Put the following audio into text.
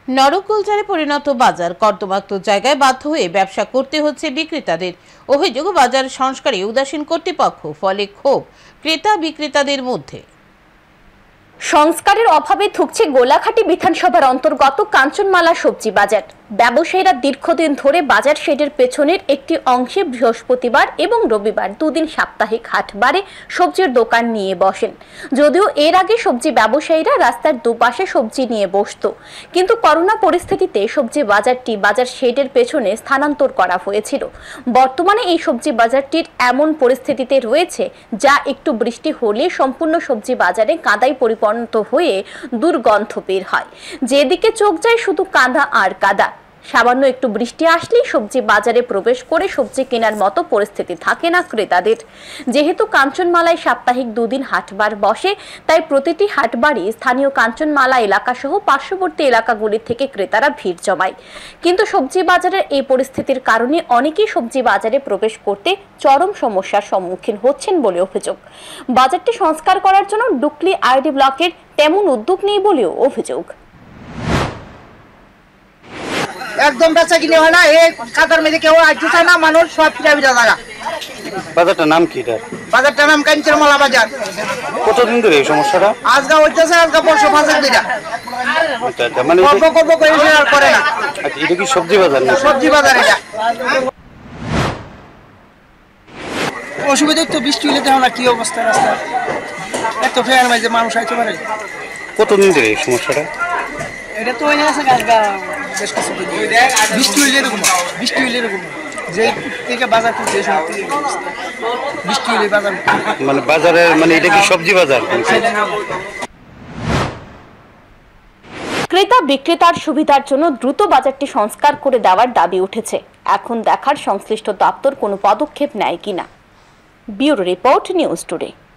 নরককুলচারে পরিণত বাজার কর্দমাক্ত জায়গায় বাধ্য হয়ে ব্যবসা করতে হচ্ছে বিক্রেতাদের। অভিযোগ বাজার সংস্কারে উদাসীন কর্তৃপক্ষ, ফলে ক্ষোভ ক্রেতা বিক্রেতাদের মধ্যে। সংস্কারের অভাবে থুকছে গোলাঘাটি বিধানসভার অন্তর্গত কাঞ্চনমালা সবজি বাজার। ব্যবসায়ীরা দীর্ঘদিন ধরে বাজার শেডের পেছনের একটি অংশে বৃহস্পতিবার এবং রবিবার দুদিন সাপ্তাহিক হাট বারে সবজির দোকান নিয়ে বসেন। যদিও এর আগে সবজি ব্যবসায়ীরা রাস্তার দুপাশে সবজি নিয়ে বসত, কিন্তু করোনা পরিস্থিতিতে সবজি বাজারটি বাজার শেডের পেছনে স্থানান্তর করা হয়েছিল। বর্তমানে এই সবজি বাজারটির এমন পরিস্থিতিতে রয়েছে যা একটু বৃষ্টি হলে সম্পূর্ণ সবজি বাজারে কাদায় পরিপূর্ণ হয়ে দুর্গন্ধ বের হয়। যেদিকে চোখ যায় শুধু কাদা আর কাদা। সামান্য একটু বৃষ্টি আসলেই সবজি বাজারে প্রবেশ করে সবজি কেনার মতো পরিস্থিতি থাকে না ক্রেতাদের। যেহেতু কাঞ্চনমালায় সাপ্তাহিক দুদিন হাটবার বসে, তাই প্রতিটি হাটবারই স্থানীয় কাঞ্চনমালা এলাকা সহ পার্শ্ববর্তী এলাকাগুলি থেকে ক্রেতারা ভিড় জমায়। কিন্তু সবজি বাজারের এই পরিস্থিতির কারণে অনেকেই সবজি বাজারে প্রবেশ করতে চরম সমস্যার সম্মুখীন হচ্ছেন বলে অভিযোগ। বাজারটি সংস্কার করার জন্য ডুকলি আইডি ব্লকের তেমন উদ্যোগ নেই বলেও অভিযোগ। একদম বেচা কিনে হয় না, এই কাতার মধ্যে কেউ আসতে চায় না, মানুষ সব পিঠা জায়গা। বাজারটার নাম কি? বাজারটার নাম কাঞ্চনমালা বাজার। কতদিন ধরে এই সমস্যাটা? আজকে হইতেছে, আজকে পরশু বাজার দিটা মানে করবো করে আর করে না। আচ্ছা, এটা কি সবজি বাজার না? সবজি বাজার এটা। অসুবিধা তো বৃষ্টি হলে দেখো না কি অবস্থা রাস্তা, এত ফেয়ার মাঝে মানুষ আইতে পারে। কতদিন ধরে এই সমস্যাটা? এটা তো হয়ে আছে বেশ কিছুদিন। বৃষ্টি হইলে এরকম যে থেকে বাজার করছে, বৃষ্টি হইলে বাজার মানে বাজারের মানে এটা কি সবজি বাজার? ক্রেতা বিক্রেতার সুবিধার জন্য দ্রুত বাজারটি সংস্কার করে দেওয়ার দাবি উঠেছে। এখন দেখার সংশ্লিষ্ট দপ্তর কোনো পদক্ষেপ নেয় কিনা। Bureau report, news today.